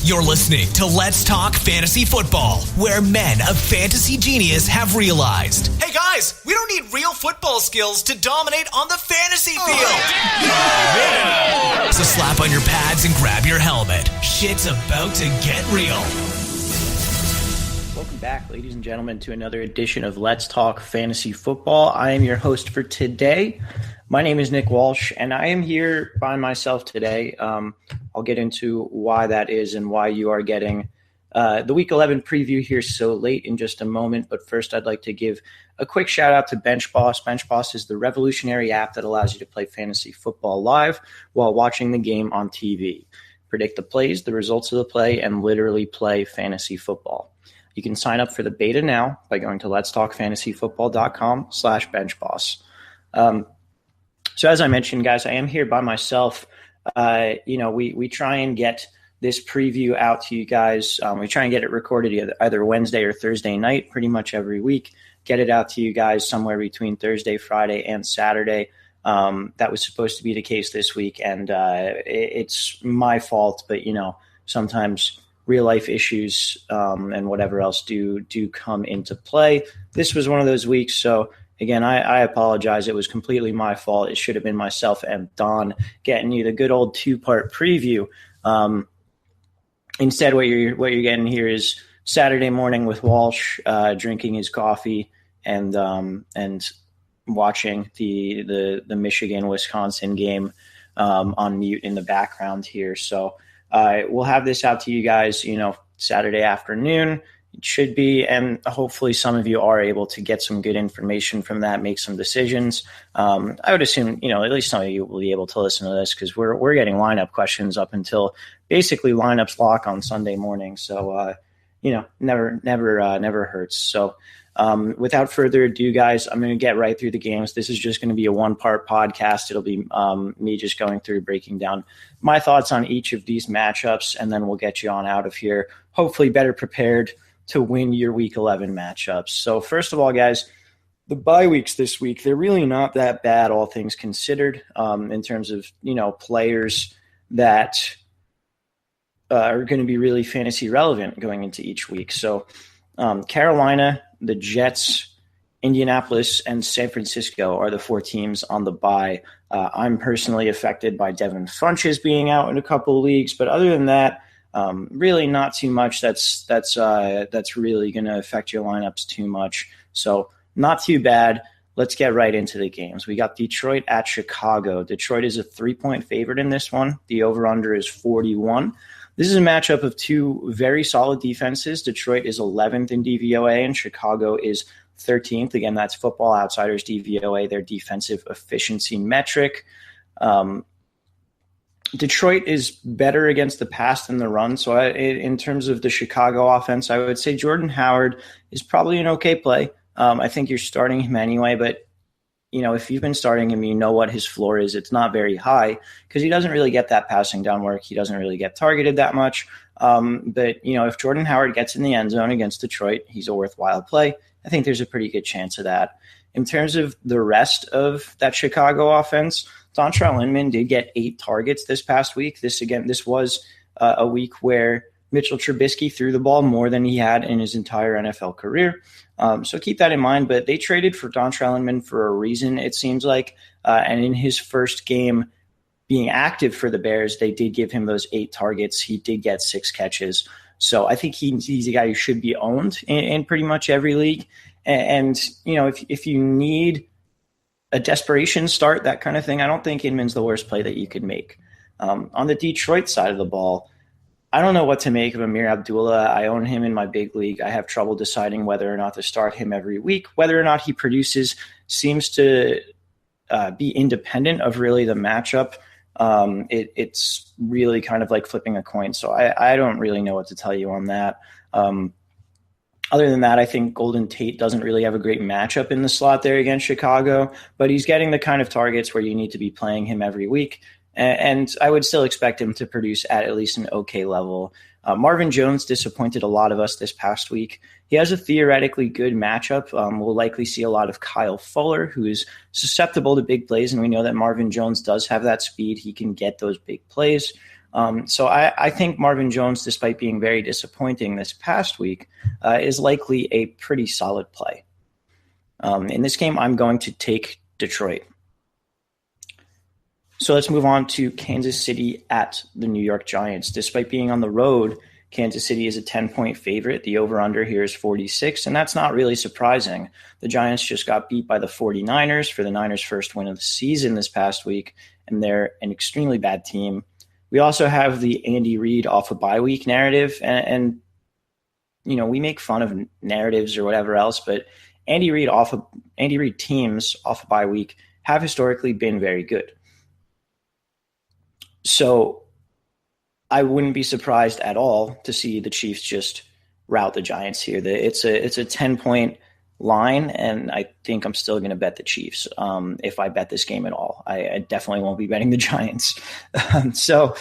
You're listening to Let's Talk Fantasy Football, where men of fantasy genius have realized, hey guys, we don't need real football skills to dominate on the fantasy field. Yeah. So slap on your pads and grab your helmet. Shit's about to get real. Welcome back, ladies and gentlemen, to another edition of Let's Talk Fantasy Football. I am your host for today. My name is Nick Walsh, and I am here by myself today. I'll get into why that is and why you are getting the Week 11 preview here so late in just a moment. But first, I'd like to give a quick shout out to BenchBoss. BenchBoss is the revolutionary app that allows you to play fantasy football live while watching the game on TV. Predict the plays, the results of the play, and literally play fantasy football. You can sign up for the beta now by going to letstalkfantasyfootball.com/benchboss. So as I mentioned, guys, I am here by myself. We try and get this preview out to you guys. We try and get it recorded either Wednesday or Thursday night pretty much every week. Get it out to you guys somewhere between Thursday, Friday, and Saturday. That was supposed to be the case this week, and it's my fault. But, sometimes real-life issues and whatever else do come into play. This was one of those weeks, so again, I apologize. It was completely my fault. It should have been myself and Don getting you the good old two-part preview. Instead, what you're getting here is Saturday morning with Walsh drinking his coffee and watching the Michigan-Wisconsin game on mute in the background here. So we'll have this out to you guys, Saturday afternoon. It should be, and hopefully some of you are able to get some good information from that, make some decisions. I would assume, at least some of you will be able to listen to this because we're getting lineup questions up until basically lineups lock on Sunday morning. So, never hurts. So without further ado, guys, I'm going to get right through the games. This is just going to be a one-part podcast. It'll be me just going through, breaking down my thoughts on each of these matchups, and then we'll get you on out of here, hopefully better prepared to win your Week 11 matchups. So first of all, guys, the bye weeks this week, they're really not that bad, all things considered, in terms of, players that are going to be really fantasy relevant going into each week. So Carolina, the Jets, Indianapolis, and San Francisco are the four teams on the bye. I'm personally affected by Devin Funchess being out in a couple of leagues, but other than that, really not too much that's really going to affect your lineups too much. So not too bad. Let's get right into the games. We got Detroit at Chicago. Detroit is a 3-point favorite in this one. The over-under is 41. This is a matchup of two very solid defenses. Detroit is 11th in DVOA and Chicago is 13th. Again, that's Football Outsiders DVOA, their defensive efficiency metric. Detroit is better against the pass than the run. So in terms of the Chicago offense, I would say Jordan Howard is probably an okay play. I think you're starting him anyway, but if you've been starting him, you know what his floor is. It's not very high because he doesn't really get that passing down work. He doesn't really get targeted that much. But if Jordan Howard gets in the end zone against Detroit, he's a worthwhile play. I think there's a pretty good chance of that. In terms of the rest of that Chicago offense, Dontrell Inman did get 8 targets this past week. This was a week where Mitchell Trubisky threw the ball more than he had in his entire NFL career. So keep that in mind. But they traded for Dontrell Inman for a reason, it seems like. And in his first game being active for the Bears, they did give him those 8 targets. He did get 6 catches. So I think he's a guy who should be owned in pretty much every league. And if you need a desperation start, that kind of thing, I don't think Inman's the worst play that you could make. On the Detroit side of the ball, I don't know what to make of Amir Abdullah. I own him in my big league. I have trouble deciding whether or not to start him every week. Whether or not he produces seems to be independent of really the matchup. It's really kind of like flipping a coin. So I don't really know what to tell you on that. Other than that, I think Golden Tate doesn't really have a great matchup in the slot there against Chicago, but he's getting the kind of targets where you need to be playing him every week. And I would still expect him to produce at least an okay level. Marvin Jones disappointed a lot of us this past week. He has a theoretically good matchup. We'll likely see a lot of Kyle Fuller, who is susceptible to big plays, and we know that Marvin Jones does have that speed. He can get those big plays. So I think Marvin Jones, despite being very disappointing this past week, is likely a pretty solid play. In this game, I'm going to take Detroit. So let's move on to Kansas City at the New York Giants. Despite being on the road, Kansas City is a 10-point favorite. The over-under here is 46, and that's not really surprising. The Giants just got beat by the 49ers for the Niners' first win of the season this past week, and they're an extremely bad team. We also have the Andy Reid off a bye week narrative, and we make fun of narratives or whatever else, but Andy Reid teams off a bye week have historically been very good. So I wouldn't be surprised at all to see the Chiefs just rout the Giants here. It's a 10-point line, and I think I'm still going to bet the Chiefs if I bet this game at all. I definitely won't be betting the Giants. So,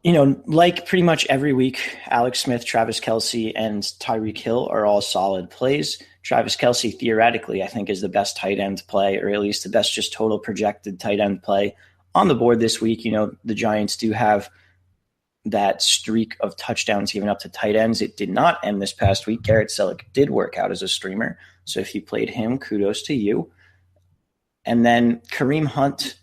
like pretty much every week, Alex Smith, Travis Kelce, and Tyreek Hill are all solid plays. Travis Kelce, theoretically, I think is the best tight end play, or at least the best just total projected tight end play on the board this week. The Giants do have that streak of touchdowns given up to tight ends. It did not end this past week. Garrett Selleck did work out as a streamer. So if you played him, kudos to you. And then Kareem Hunt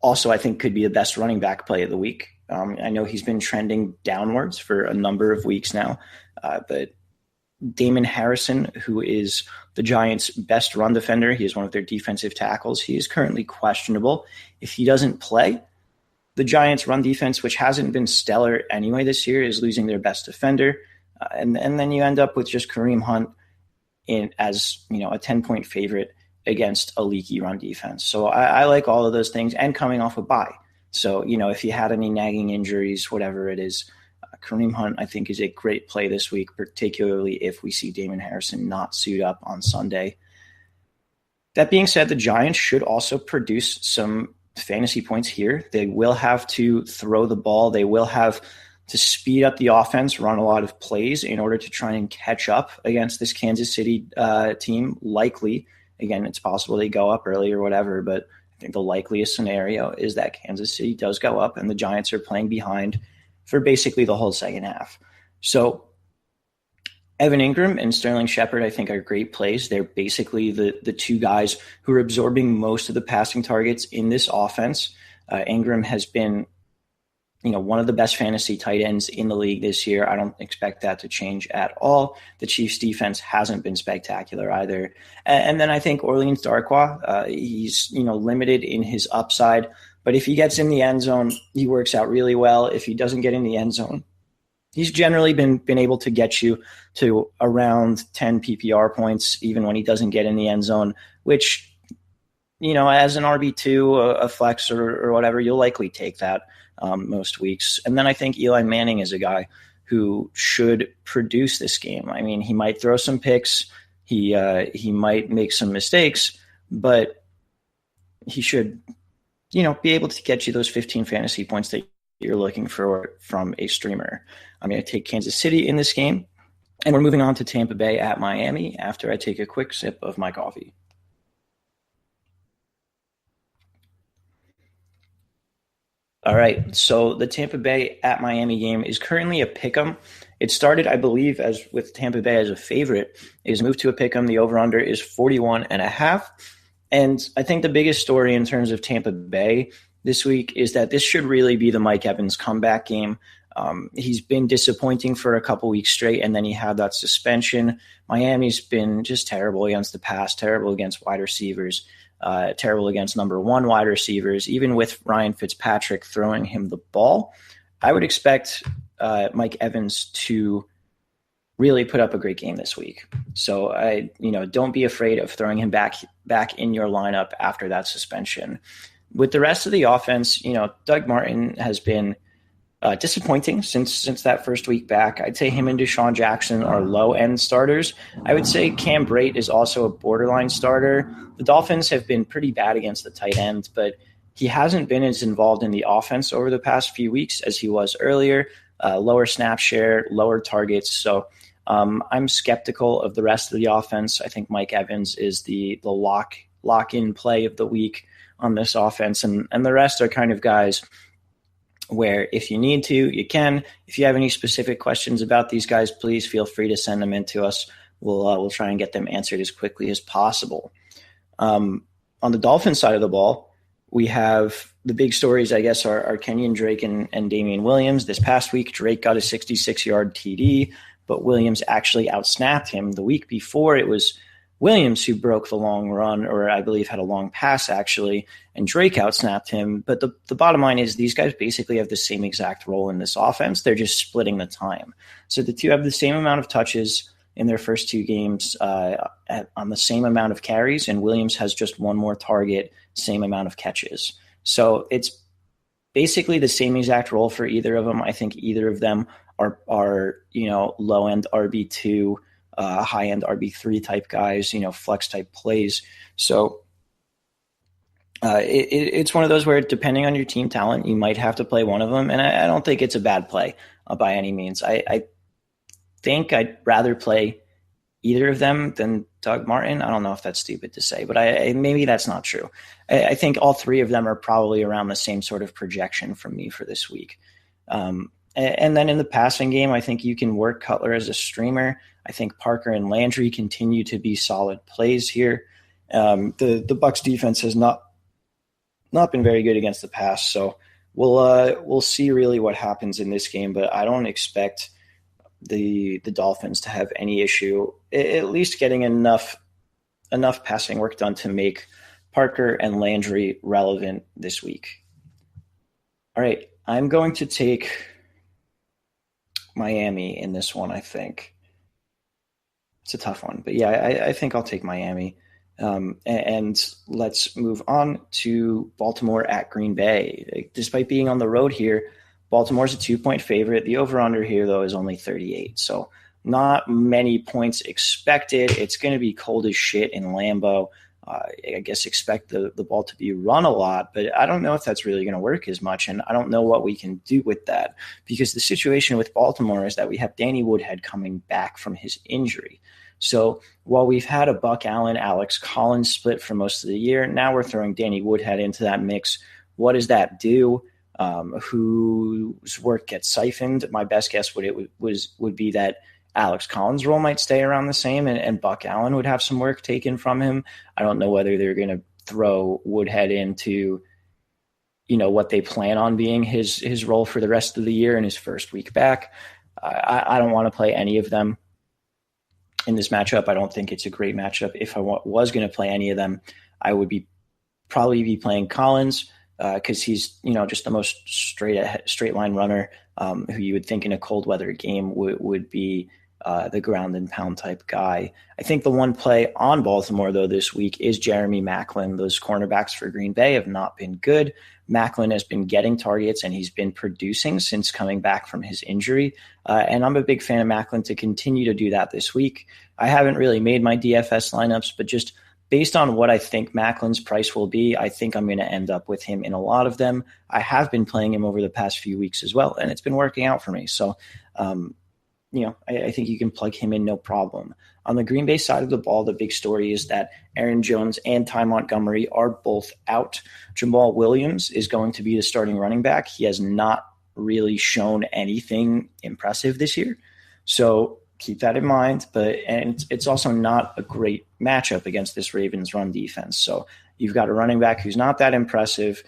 also, I think, could be the best running back play of the week. I know he's been trending downwards for a number of weeks now, but Damon Harrison, who is the Giants' best run defender, he is one of their defensive tackles. He is currently questionable. If he doesn't play, the Giants' run defense, which hasn't been stellar anyway this year, is losing their best defender. And then you end up with just Kareem Hunt as a 10-point favorite against a leaky run defense. So I like all of those things, and coming off a bye. So, if you had any nagging injuries, whatever it is, Kareem Hunt, I think, is a great play this week, particularly if we see Damon Harrison not suit up on Sunday. That being said, the Giants should also produce some fantasy points here. They will have to throw the ball. They will have to speed up the offense, run a lot of plays in order to try and catch up against this Kansas City team. Likely, again, it's possible they go up early or whatever, but I think the likeliest scenario is that Kansas City does go up and the Giants are playing behind for basically the whole second half. So Evan Ingram and Sterling Shepard, I think, are great plays. They're basically the two guys who are absorbing most of the passing targets in this offense. Ingram has been, one of the best fantasy tight ends in the league this year. I don't expect that to change at all. The Chiefs' defense hasn't been spectacular either. And then I think Orleans Darkwa, he's, limited in his upside. But if he gets in the end zone, he works out really well. If he doesn't get in the end zone, he's generally been able to get you to around 10 PPR points, even when he doesn't get in the end zone, which, as an RB2, a flex or whatever, you'll likely take that most weeks. And then I think Eli Manning is a guy who should produce this game. I mean, he might throw some picks. He might make some mistakes, but he should be able to get you those 15 fantasy points that you're looking for from a streamer. I'm going to take Kansas City in this game, and we're moving on to Tampa Bay at Miami after I take a quick sip of my coffee. All right, so the Tampa Bay at Miami game is currently a pick'em. It started, I believe, as with Tampa Bay as a favorite. It is moved to a pick'em. The over-under is 41.5. And I think the biggest story in terms of Tampa Bay this week is that this should really be the Mike Evans comeback game. He's been disappointing for a couple weeks straight, and then he had that suspension. Miami's been just terrible against the pass, terrible against wide receivers, terrible against number one wide receivers. Even with Ryan Fitzpatrick throwing him the ball, I would expect Mike Evans to really put up a great game this week. So don't be afraid of throwing him back in your lineup after that suspension. With the rest of the offense, Doug Martin has been disappointing since that first week back. I'd say him and Deshaun Jackson are low-end starters. I would say Cam Brate is also a borderline starter. The Dolphins have been pretty bad against the tight ends, but he hasn't been as involved in the offense over the past few weeks as he was earlier. Lower snap share, lower targets. So I'm skeptical of the rest of the offense. I think Mike Evans is the lock-in play of the week. on this offense, and the rest are kind of guys where if you need to, you can. If you have any specific questions about these guys, please feel free to send them in to us. We'll try and get them answered as quickly as possible. On the Dolphins side of the ball, we have the big stories, I guess, are Kenyon Drake and Damian Williams. This past week, Drake got a 66-yard TD, but Williams actually outsnapped him. The week before, it was Williams who broke the long run, or I believe had a long pass actually, and Drake outsnapped him. But the bottom line is these guys basically have the same exact role in this offense. They're just splitting the time. So the two have the same amount of touches in their first two games on the same amount of carries, and Williams has just one more target, same amount of catches. So it's basically the same exact role for either of them. I think either of them are low-end RB2, high-end RB3 type guys, flex type plays. So it's one of those where depending on your team talent, you might have to play one of them. And I don't think it's a bad play by any means. I think I'd rather play either of them than Doug Martin. I don't know if that's stupid to say, but maybe that's not true. I think all three of them are probably around the same sort of projection from me for this week. And then in the passing game, I think you can work Cutler as a streamer. I think Parker and Landry continue to be solid plays here. The Bucs defense has not been very good against the pass, so we'll see really what happens in this game. But I don't expect the Dolphins to have any issue, at least getting enough passing work done to make Parker and Landry relevant this week. All right, I'm going to take Miami in this one, I think. It's a tough one, but yeah, I think I'll take Miami. And let's move on to Baltimore at Green Bay. Despite being on the road here, Baltimore's a 2-point favorite. The over-under here, though, is only 38. So not many points expected. It's going to be cold as shit in Lambeau. I guess expect the ball to be run a lot, but I don't know if that's really going to work as much, and I don't know what we can do with that because the situation with Baltimore is that we have Danny Woodhead coming back from his injury. So while we've had a Buck Allen, Alex Collins split for most of the year, now we're throwing Danny Woodhead into that mix. What does that do? Whose work gets siphoned? My best guess would be that Alex Collins' role might stay around the same, and Buck Allen would have some work taken from him. I don't know whether they're going to throw Woodhead into, what they plan on being his role for the rest of the year in his first week back. I don't want to play any of them in this matchup. I don't think it's a great matchup. If I was going to play any of them, I would probably be playing Collins because he's just the most straight line runner who you would think in a cold weather game would be the ground and pound type guy. I think the one play on Baltimore, though, this week is Jeremy Maclin. Those cornerbacks for Green Bay have not been good. Maclin has been getting targets, and he's been producing since coming back from his injury. And I'm a big fan of Maclin to continue to do that this week. I haven't really made my DFS lineups, but just based on what I think Macklin's price will be, I think I'm going to end up with him in a lot of them. I have been playing him over the past few weeks as well, and it's been working out for me. So, I think you can plug him in no problem. On the Green Bay side of the ball, the big story is that Aaron Jones and Ty Montgomery are both out. Jamal Williams is going to be the starting running back. He has not really shown anything impressive this year. So keep that in mind. And it's also not a great matchup against this Ravens run defense. So you've got a running back who's not that impressive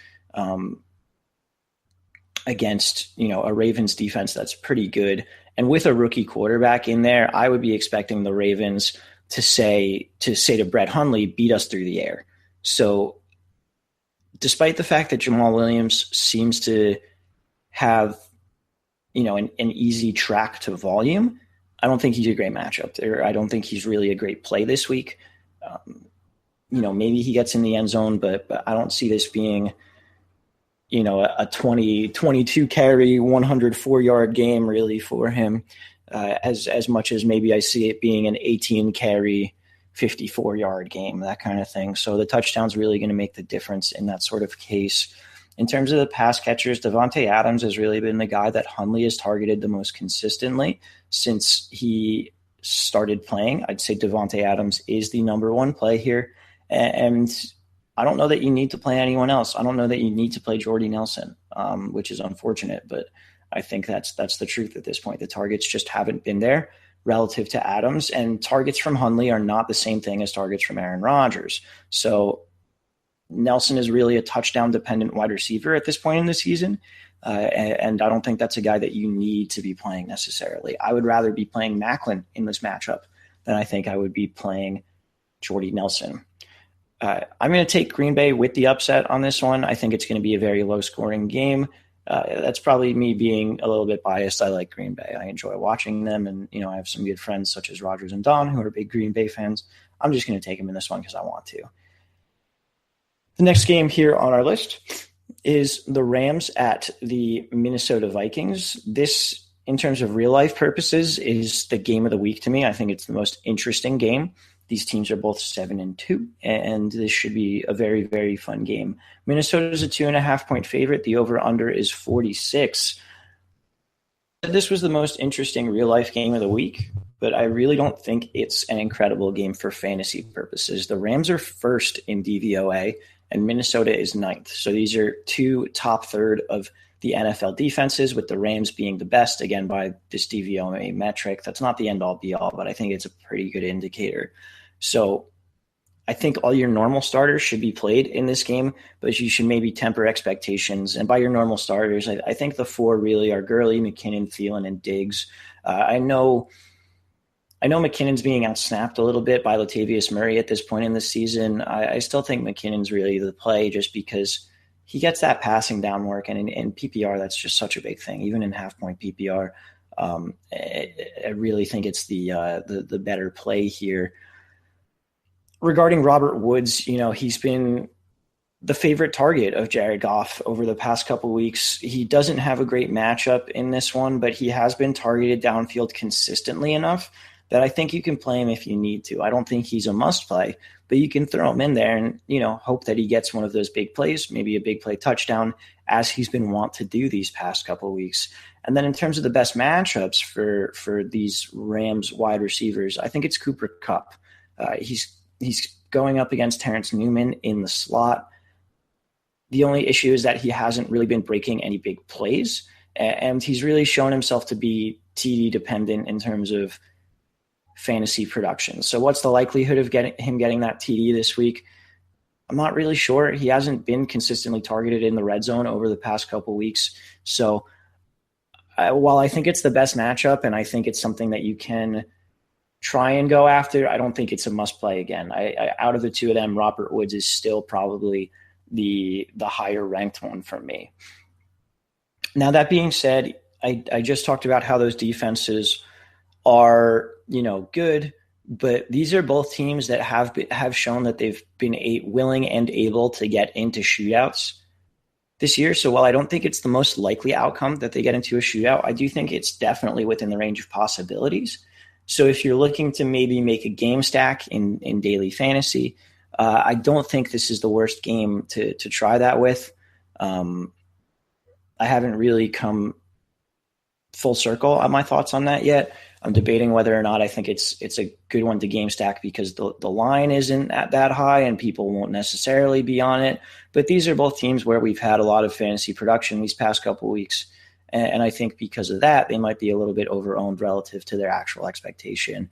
against, a Ravens defense that's pretty good. And with a rookie quarterback in there, I would be expecting the Ravens to say to Brett Hundley, beat us through the air. So despite the fact that Jamal Williams seems to have, an easy track to volume, I don't think he's a great matchup there. I don't think he's really a great play this week. Maybe he gets in the end zone, but I don't see this being, a 22 carry, 104-yard game really for him, as much as maybe I see it being an 18 carry, 54-yard game, that kind of thing. So the touchdown's really going to make the difference in that sort of case. In terms of the pass catchers, Devontae Adams has really been the guy that Hundley has targeted the most consistently since he started playing. I'd say Devontae Adams is the number one play here. And I don't know that you need to play anyone else. I don't know that you need to play Jordy Nelson, which is unfortunate, but I think that's the truth at this point. The targets just haven't been there relative to Adams, and targets from Hundley are not the same thing as targets from Aaron Rodgers. So Nelson is really a touchdown-dependent wide receiver at this point in the season, and I don't think that's a guy that you need to be playing necessarily. I would rather be playing Macklin in this matchup than I think I would be playing Jordy Nelson. I'm going to take Green Bay with the upset on this one. I think it's going to be a very low-scoring game. That's probably me being a little bit biased. I like Green Bay. I enjoy watching them, and I have some good friends such as Rogers and Don who are big Green Bay fans. I'm just going to take them in this one because I want to. The next game here on our list is the Rams at the Minnesota Vikings. This, in terms of real-life purposes, is the game of the week to me. I think it's the most interesting game. These teams are both 7-2, and this should be a very, very fun game. Minnesota is a 2.5-point favorite. The over-under is 46. This was the most interesting real-life game of the week, but I really don't think it's an incredible game for fantasy purposes. The Rams are first in DVOA, and Minnesota is ninth. So these are two top third of the NFL defenses, with the Rams being the best, again, by this DVOA metric. That's not the end-all, be-all, but I think it's a pretty good indicator. So I think all your normal starters should be played in this game, but you should maybe temper expectations. And by your normal starters, I think the four really are Gurley, McKinnon, Thielen, and Diggs. I know McKinnon's being outsnapped a little bit by Latavius Murray at this point in the season. I still think McKinnon's really the play just because he gets that passing down work, and in PPR, that's just such a big thing. Even in half-point PPR, I really think it's the better play here. Regarding Robert Woods, he's been the favorite target of Jared Goff over the past couple of weeks. He doesn't have a great matchup in this one, but he has been targeted downfield consistently enough that I think you can play him if you need to. I don't think he's a must play, but you can throw him in there and, hope that he gets one of those big plays, maybe a big play touchdown, as he's been wont to do these past couple of weeks. And then in terms of the best matchups for these Rams wide receivers, I think it's Cooper Kupp. He's going up against Terrence Newman in the slot. The only issue is that he hasn't really been breaking any big plays, and he's really shown himself to be TD dependent in terms of fantasy production. So what's the likelihood of him getting that TD this week? I'm not really sure. He hasn't been consistently targeted in the red zone over the past couple weeks. So while I think it's the best matchup and I think it's something that you can try and go after, I don't think it's a must play again. Out of the two of them, Robert Woods is still probably the higher ranked one for me. Now, that being said, I just talked about how those defenses are, good, but these are both teams that have shown that they've been willing and able to get into shootouts this year. So while I don't think it's the most likely outcome that they get into a shootout, I do think it's definitely within the range of possibilities. So if you're looking to maybe make a game stack in daily fantasy, I don't think this is the worst game to try that with. I haven't really come full circle on my thoughts on that yet. I'm debating whether or not I think it's a good one to game stack because the line isn't at that high and people won't necessarily be on it. But these are both teams where we've had a lot of fantasy production these past couple of weeks. And I think because of that, they might be a little bit over-owned relative to their actual expectation.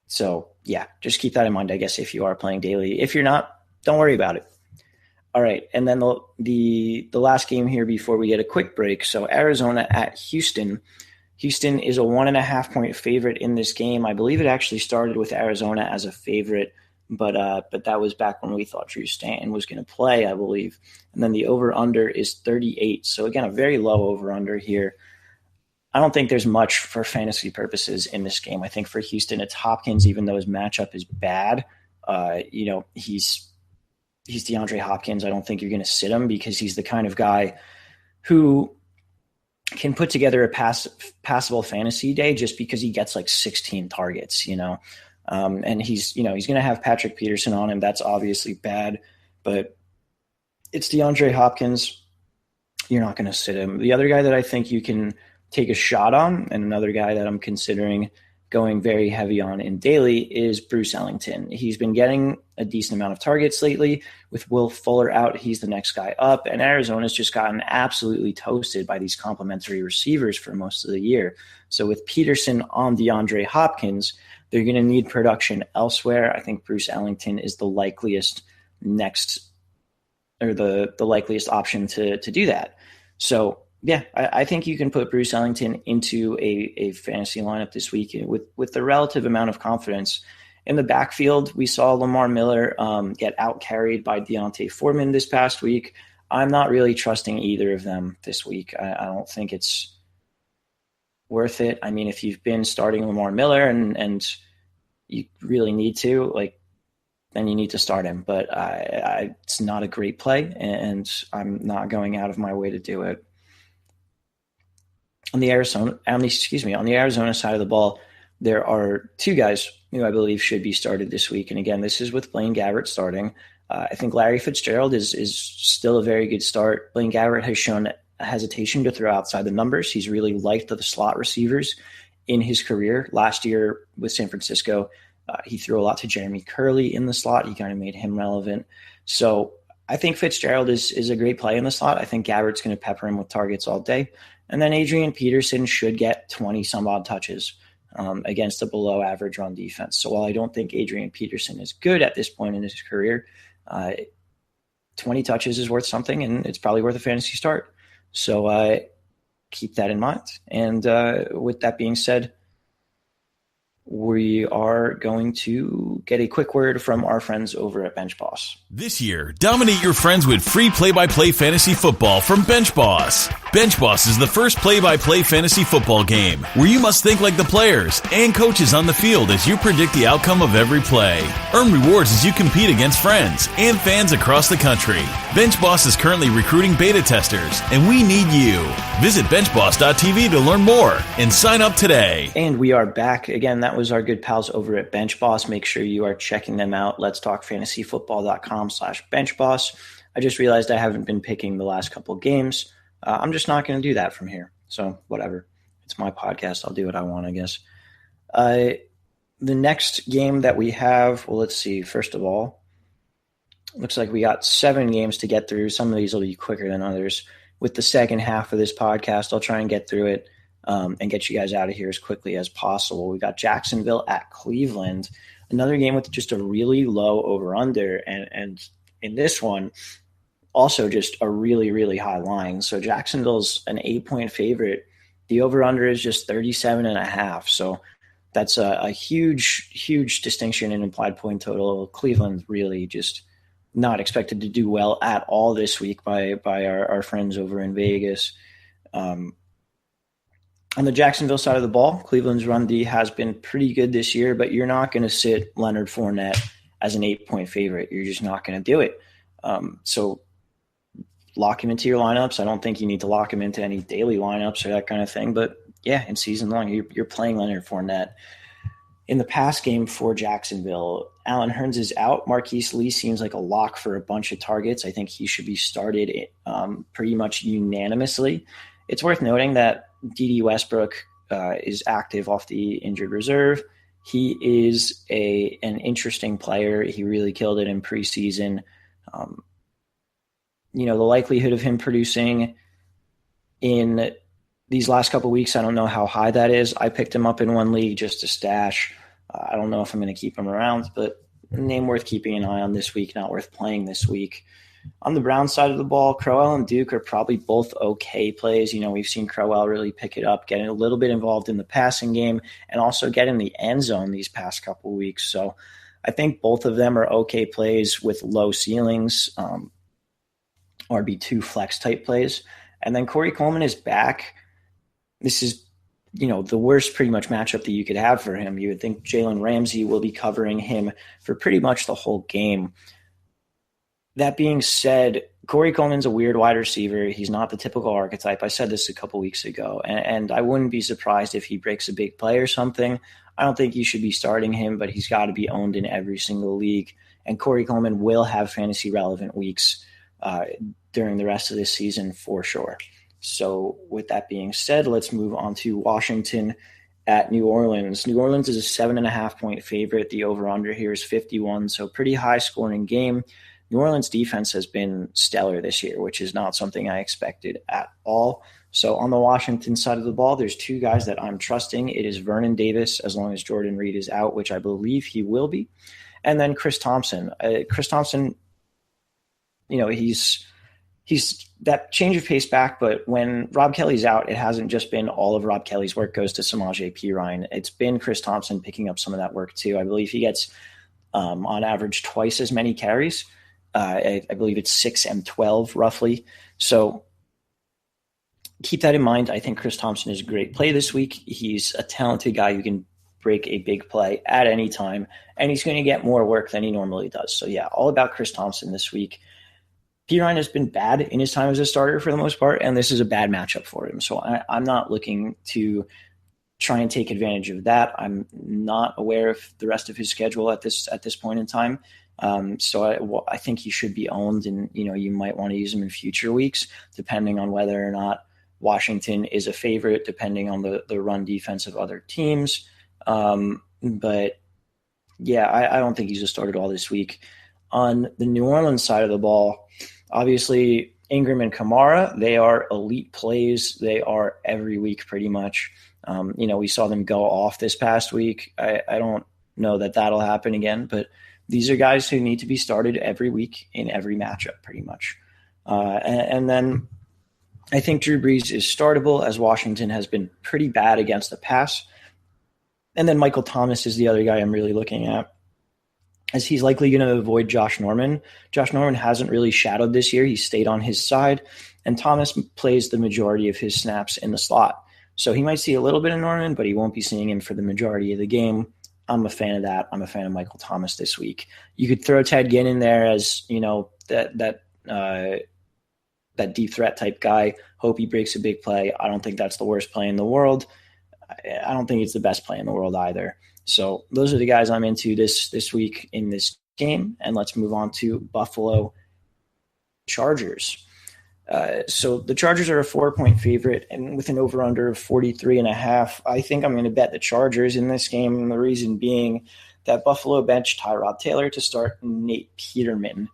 So, yeah, just keep that in mind, I guess, if you are playing daily. If you're not, don't worry about it. All right, and then the last game here before we get a quick break. So Arizona at Houston. Houston is a 1.5-point favorite in this game. I believe it actually started with Arizona as a favorite, but that was back when we thought Drew Stanton was going to play, I believe. And then the over-under is 38. So, again, a very low over-under here. I don't think there's much for fantasy purposes in this game. I think for Houston, it's Hopkins, even though his matchup is bad. He's DeAndre Hopkins. I don't think you're going to sit him because he's the kind of guy who can put together a passable fantasy day just because he gets like 16 targets, and he's going to have Patrick Peterson on him. That's obviously bad, but it's DeAndre Hopkins. You're not going to sit him. The other guy that I think you can take a shot on, and another guy that I'm considering going very heavy on in daily is Bruce Ellington. He's been getting a decent amount of targets lately. With Will Fuller out, he's the next guy up, and Arizona's just gotten absolutely toasted by these complimentary receivers for most of the year. So with Peterson on DeAndre Hopkins, they're going to need production elsewhere. I think Bruce Ellington is the likeliest the likeliest option to do that. So yeah, I think you can put Bruce Ellington into a fantasy lineup this week with the relative amount of confidence. In the backfield, we saw Lamar Miller get out-carried by Deontay Foreman this past week. I'm not really trusting either of them this week. I don't think it's worth it. I mean, if you've been starting Lamar Miller and you really need to, then you need to start him. But it's not a great play, and I'm not going out of my way to do it. On the Arizona side of the ball, there are two guys who I believe should be started this week. And again, this is with Blaine Gabbert starting. I think Larry Fitzgerald is still a very good start. Blaine Gabbert has shown hesitation to throw outside the numbers. He's really liked the slot receivers in his career. Last year with San Francisco, he threw a lot to Jeremy Curley in the slot. He kind of made him relevant. So I think Fitzgerald is a great play in the slot. I think Gabbert's going to pepper him with targets all day. And then Adrian Peterson should get 20-some-odd touches against a below-average run defense. So while I don't think Adrian Peterson is good at this point in his career, 20 touches is worth something, and it's probably worth a fantasy start. So keep that in mind. And with that being said, we are going to get a quick word from our friends over at BenchBoss. This year, dominate your friends with free play-by-play fantasy football from BenchBoss. BenchBoss is the first play-by-play fantasy football game where you must think like the players and coaches on the field as you predict the outcome of every play. Earn rewards as you compete against friends and fans across the country. BenchBoss is currently recruiting beta testers, and we need you. Visit benchboss.tv to learn more and sign up today. And we are back. Again, that was our good pals over at BenchBoss. Make sure you are checking them out. Let's talk fantasyfootball.com/benchboss. I just realized I haven't been picking the last couple games. I'm just not going to do that from here. So whatever. It's my podcast. I'll do what I want, I guess. The next game that we have, well, let's see. First of all, looks like we got 7 games to get through. Some of these will be quicker than others. With the second half of this podcast, I'll try and get through it and get you guys out of here as quickly as possible. We got Jacksonville at Cleveland, another game with just a really low over-under, and in this one, also just a really, really high line. So Jacksonville's an 8-point favorite. The over-under is just 37.5. So that's a huge, huge distinction in implied point total. Cleveland really just not expected to do well at all this week by our friends over in Vegas. On the Jacksonville side of the ball, Cleveland's run D has been pretty good this year, but you're not going to sit Leonard Fournette as an 8-point favorite. You're just not going to do it. So lock him into your lineups. I don't think you need to lock him into any daily lineups or that kind of thing. But yeah, in season long, you're playing Leonard Fournette. In the pass game for Jacksonville, Allen Hurns is out. Marquise Lee seems like a lock for a bunch of targets. I think he should be started pretty much unanimously. It's worth noting that D.D. Westbrook is active off the injured reserve. He is an interesting player. He really killed it in preseason. The likelihood of him producing in these last couple of weeks, I don't know how high that is. I picked him up in one league just to stash. I don't know if I'm going to keep him around, but name worth keeping an eye on this week, not worth playing this week. On the Browns side of the ball, Crowell and Duke are probably both okay plays. We've seen Crowell really pick it up, getting a little bit involved in the passing game, and also get in the end zone these past couple of weeks. So I think both of them are okay plays with low ceilings, RB2 flex type plays. And then Corey Coleman is back. This is, the worst pretty much matchup that you could have for him. You would think Jalen Ramsey will be covering him for pretty much the whole game. That being said, Corey Coleman's a weird wide receiver. He's not the typical archetype. I said this a couple weeks ago, and I wouldn't be surprised if he breaks a big play or something. I don't think you should be starting him, but he's got to be owned in every single league. And Corey Coleman will have fantasy relevant weeks during the rest of this season for sure. So with that being said, let's move on to Washington at New Orleans. New Orleans is a 7.5-point favorite. The over-under here is 51, so pretty high-scoring game. New Orleans defense has been stellar this year, which is not something I expected at all. So on the Washington side of the ball, there's two guys that I'm trusting. It is Vernon Davis, as long as Jordan Reed is out, which I believe he will be. And then Chris Thompson. Chris Thompson, he's that change of pace back, but when Rob Kelly's out, it hasn't just been all of Rob Kelly's work goes to Samaje Perine. It's been Chris Thompson picking up some of that work too. I believe he gets on average twice as many carries. I believe it's 6 and 12 roughly. So keep that in mind. I think Chris Thompson is a great play this week. He's a talented guy who can break a big play at any time, and he's going to get more work than he normally does. So yeah, all about Chris Thompson this week. Perine has been bad in his time as a starter for the most part, and this is a bad matchup for him. So I'm not looking to try and take advantage of that. I'm not aware of the rest of his schedule at this point in time. So I think he should be owned, and you might want to use him in future weeks, depending on whether or not Washington is a favorite, depending on the run defense of other teams. But yeah, I don't think he's a start at all this week. On the New Orleans side of the ball, obviously Ingram and Kamara, they are elite plays. They are every week pretty much. We saw them go off this past week. I don't know that that'll happen again, but these are guys who need to be started every week in every matchup pretty much. And then I think Drew Brees is startable, as Washington has been pretty bad against the pass. And then Michael Thomas is the other guy I'm really looking at, as he's likely going to avoid Josh Norman. Josh Norman hasn't really shadowed this year. He stayed on his side, and Thomas plays the majority of his snaps in the slot. So he might see a little bit of Norman, but he won't be seeing him for the majority of the game. I'm a fan of that. I'm a fan of Michael Thomas this week. You could throw Ted Ginn in there as, that deep threat type guy. Hope he breaks a big play. I don't think that's the worst play in the world. I don't think it's the best play in the world either. So those are the guys I'm into this week in this game. And let's move on to Buffalo Chargers. So the Chargers are a 4-point favorite, and with an over-under of 43.5, I think I'm going to bet the Chargers in this game. And the reason being that Buffalo benched Tyrod Taylor to start Nate Peterman.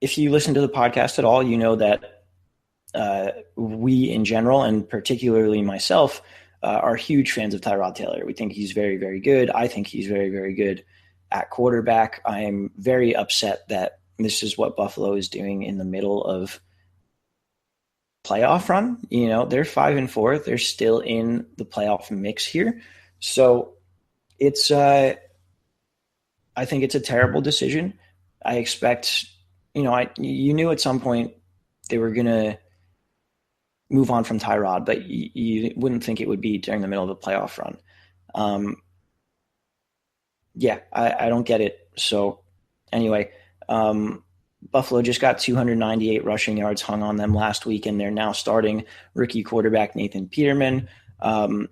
If you listen to the podcast at all, you know that we in general, and particularly myself, are huge fans of Tyrod Taylor. We think he's very, very good. I think he's very, very good at quarterback. I'm very upset that this is what Buffalo is doing in the middle of playoff run. They're 5-4. They're still in the playoff mix here. So it's, I think it's a terrible decision. I expect, you knew at some point they were going to move on from Tyrod, but you wouldn't think it would be during the middle of the playoff run. I don't get it. So anyway, Buffalo just got 298 rushing yards hung on them last week, and they're now starting rookie quarterback Nathan Peterman.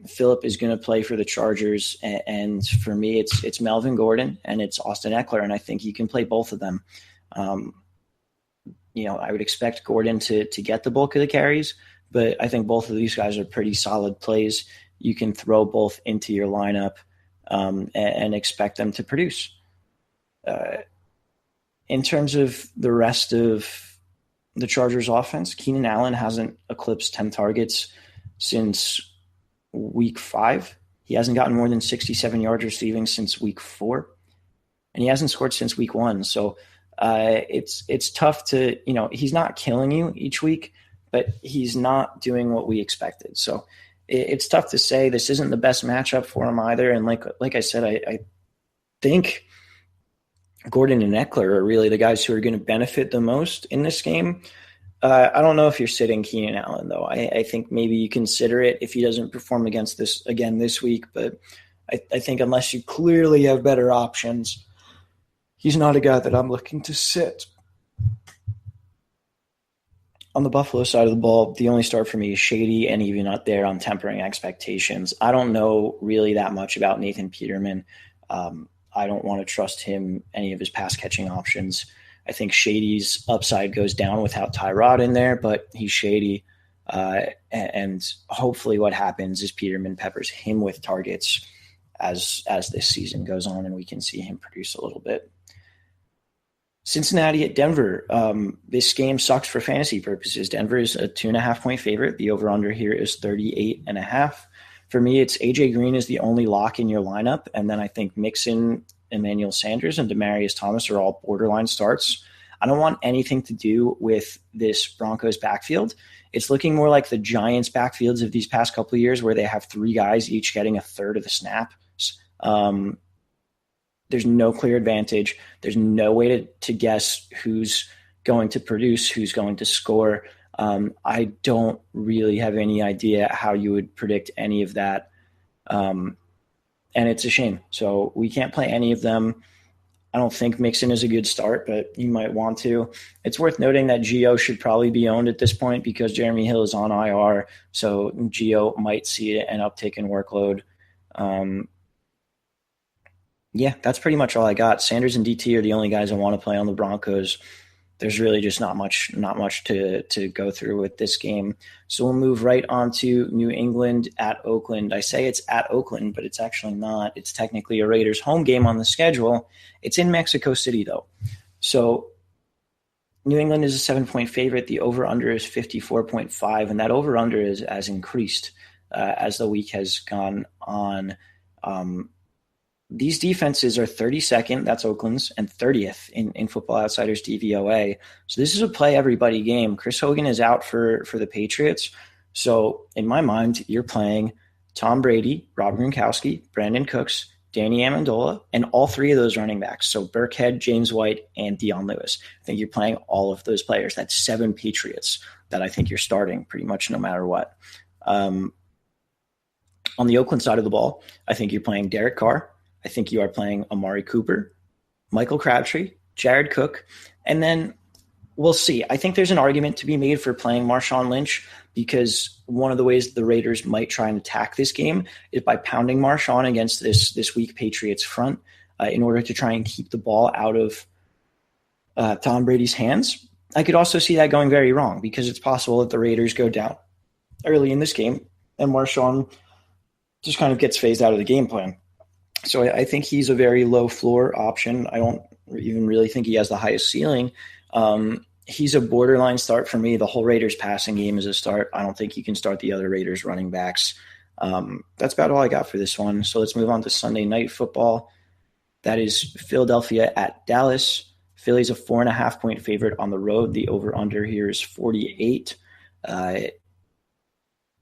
Phillip is going to play for the Chargers, and for me, it's Melvin Gordon and it's Austin Eckler, and I think you can play both of them. I would expect Gordon to get the bulk of the carries, but I think both of these guys are pretty solid plays. You can throw both into your lineup and expect them to produce. In terms of the rest of the Chargers offense, Keenan Allen hasn't eclipsed 10 targets since week 5. He hasn't gotten more than 67 yards receiving since week 4, and he hasn't scored since week 1. So it's tough to, he's not killing you each week, but he's not doing what we expected. So it's tough to say. This isn't the best matchup for him either. And like I said, I think Gordon and Eckler are really the guys who are going to benefit the most in this game. I don't know if you're sitting Keenan Allen, though. I think maybe you consider it if he doesn't perform against this again this week. But I think unless you clearly have better options, he's not a guy that I'm looking to sit. On the Buffalo side of the ball, the only start for me is Shady, and even not there, I'm tempering expectations. I don't know really that much about Nathan Peterman. I don't want to trust him, any of his pass-catching options. I think Shady's upside goes down without Tyrod in there, but he's Shady. And hopefully what happens is Peterman peppers him with targets as this season goes on, and we can see him produce a little bit. Cincinnati at Denver. This game sucks for fantasy purposes. Denver is a 2.5-point favorite. The over-under here is 38.5. For me, it's AJ Green is the only lock in your lineup, and then I think Mixon, Emmanuel Sanders, and Demaryius Thomas are all borderline starts. I don't want anything to do with this Broncos backfield. It's looking more like the Giants backfields of these past couple of years where they have 3 guys each getting a third of the snaps. There's no clear advantage. There's no way to guess who's going to produce, who's going to score. I don't really have any idea how you would predict any of that. And it's a shame. So we can't play any of them. I don't think Mixon is a good start, but you might want to. It's worth noting that Gio should probably be owned at this point because Jeremy Hill is on IR. So Gio might see an uptick in workload. Yeah, that's pretty much all I got. Sanders and DT are the only guys I want to play on the Broncos. There's really just not much to go through with this game. So we'll move right on to New England at Oakland. I say it's at Oakland, but it's actually not. It's technically a Raiders home game on the schedule. It's in Mexico City, though. So New England is a 7-point favorite. The over-under is 54.5, and that over-under has increased as the week has gone on. These defenses are 32nd, that's Oakland's, and 30th in Football Outsiders DVOA. So this is a play-everybody game. Chris Hogan is out for the Patriots. So in my mind, you're playing Tom Brady, Rob Gronkowski, Brandon Cooks, Danny Amendola, and all 3 of those running backs. So Burkhead, James White, and Dion Lewis. I think you're playing all of those players. That's 7 Patriots that I think you're starting pretty much no matter what. On the Oakland side of the ball, I think you're playing Derek Carr. I think you are playing Amari Cooper, Michael Crabtree, Jared Cook, and then we'll see. I think there's an argument to be made for playing Marshawn Lynch because one of the ways the Raiders might try and attack this game is by pounding Marshawn against this weak Patriots front in order to try and keep the ball out of Tom Brady's hands. I could also see that going very wrong because it's possible that the Raiders go down early in this game and Marshawn just kind of gets phased out of the game plan. So I think he's a very low floor option. I don't even really think he has the highest ceiling. He's a borderline start for me. The whole Raiders passing game is a start. I don't think you can start the other Raiders running backs. That's about all I got for this one. So let's move on to Sunday Night Football. That is Philadelphia at Dallas. Philly's a 4.5-point favorite on the road. The over-under here is 48.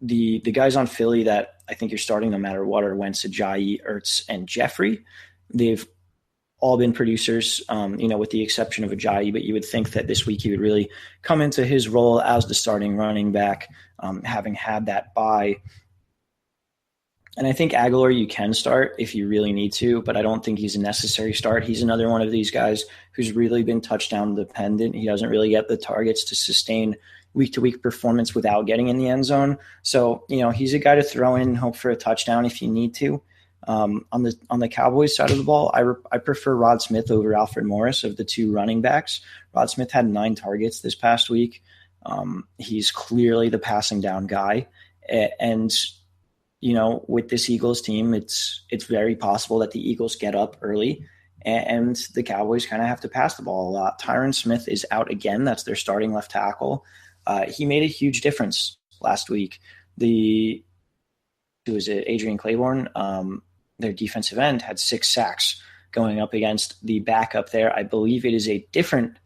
The guys on Philly that I think you're starting no matter what are Wentz, Ajayi, Ertz, and Jeffrey. They've all been producers, with the exception of Ajayi, but you would think that this week he would really come into his role as the starting running back, having had that bye. And I think Aguilar you can start if you really need to, but I don't think he's a necessary start. He's another one of these guys who's really been touchdown dependent. He doesn't really get the targets to sustain week-to-week performance without getting in the end zone. So, he's a guy to throw in and hope for a touchdown if you need to. On the Cowboys side of the ball, I prefer Rod Smith over Alfred Morris of the 2 running backs. Rod Smith had 9 targets this past week. He's clearly the passing down guy. And, with this Eagles team, it's very possible that the Eagles get up early and the Cowboys kind of have to pass the ball a lot. Tyron Smith is out again. That's their starting left tackle. He made a huge difference last week. Adrian Claiborne, their defensive end, had 6 sacks going up against the backup there. I believe it is a different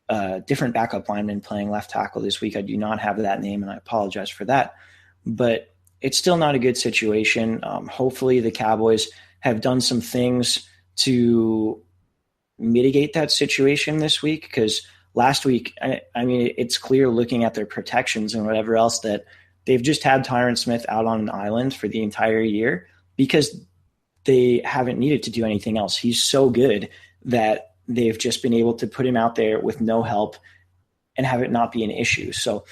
backup lineman playing left tackle this week. I do not have that name, and I apologize for that. But it's still not a good situation. Hopefully the Cowboys have done some things to mitigate that situation this week because last week, it's clear looking at their protections and whatever else that they've just had Tyron Smith out on an island for the entire year because they haven't needed to do anything else. He's so good that they've just been able to put him out there with no help and have it not be an issue. So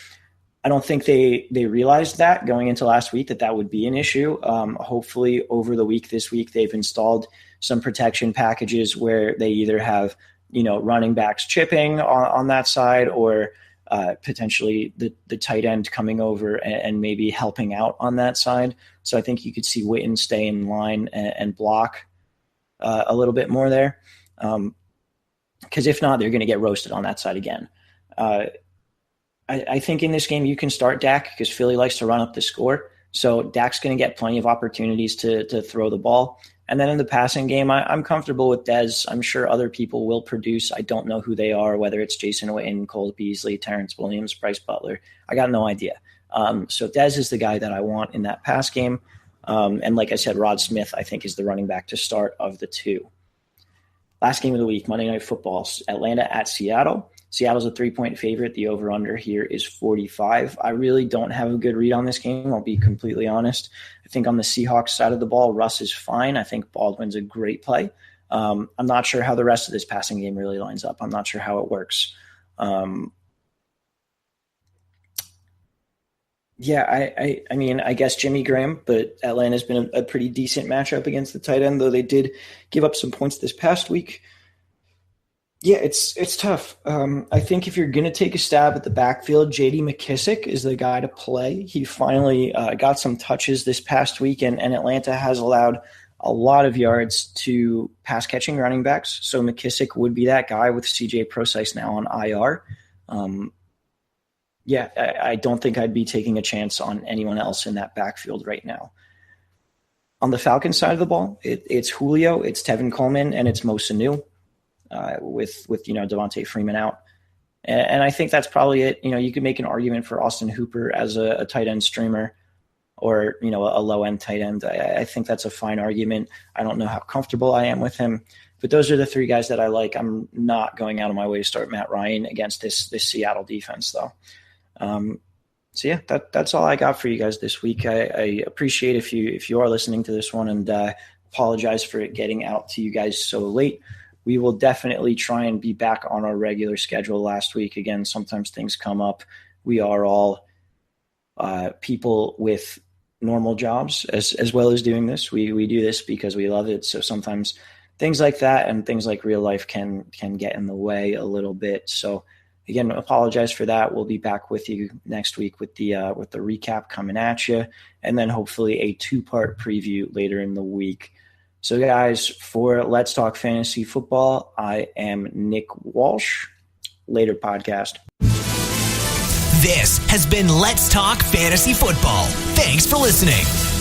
I don't think they realized that going into last week that would be an issue. Hopefully over the week this week, they've installed some protection packages where they either have running backs chipping on that side or potentially the tight end coming over and maybe helping out on that side. So I think you could see Witten stay in line and block a little bit more there. Because if not, they're going to get roasted on that side again. I think in this game you can start Dak because Philly likes to run up the score. So Dak's going to get plenty of opportunities to throw the ball. And then in the passing game, I'm comfortable with Dez. I'm sure other people will produce. I don't know who they are, whether it's Jason Witten, Cole Beasley, Terrence Williams, Bryce Butler. I got no idea. So Dez is the guy that I want in that pass game. And like I said, Rod Smith, I think, is the running back to start of the two. Last game of the week, Monday Night Football, Atlanta at Seattle. Seattle's a 3-point favorite. The over-under here is 45. I really don't have a good read on this game. I'll be completely honest. I think on the Seahawks side of the ball, Russ is fine. I think Baldwin's a great play. I'm not sure how the rest of this passing game really lines up. I'm not sure how it works. I mean, I guess Jimmy Graham, but Atlanta's been a pretty decent matchup against the tight end, though they did give up some points this past week. Yeah, it's tough. I think if you're going to take a stab at the backfield, J.D. McKissick is the guy to play. He finally got some touches this past week, and Atlanta has allowed a lot of yards to pass-catching running backs. So McKissick would be that guy with C.J. Prosise now on IR. I don't think I'd be taking a chance on anyone else in that backfield right now. On the Falcons side of the ball, it's Julio, it's Tevin Coleman, and it's Mo Sanu. With Devontae Freeman out. And I think that's probably it. You could make an argument for Austin Hooper as a tight end streamer or, a low end tight end. I think that's a fine argument. I don't know how comfortable I am with him, but those are the three guys that I like. I'm not going out of my way to start Matt Ryan against this Seattle defense though. That's all I got for you guys this week. I appreciate if you are listening to this one, and apologize for it getting out to you guys so late. We will definitely try and be back on our regular schedule last week. Again, sometimes things come up. We are all people with normal jobs as well as doing this. We do this because we love it. So sometimes things like that and things like real life can get in the way a little bit. So again, apologize for that. We'll be back with you next week with the recap coming at you, and then hopefully a 2-part preview later in the week. So guys, for Let's Talk Fantasy Football, I am Nick Walsh. Later podcast. This has been Let's Talk Fantasy Football. Thanks for listening.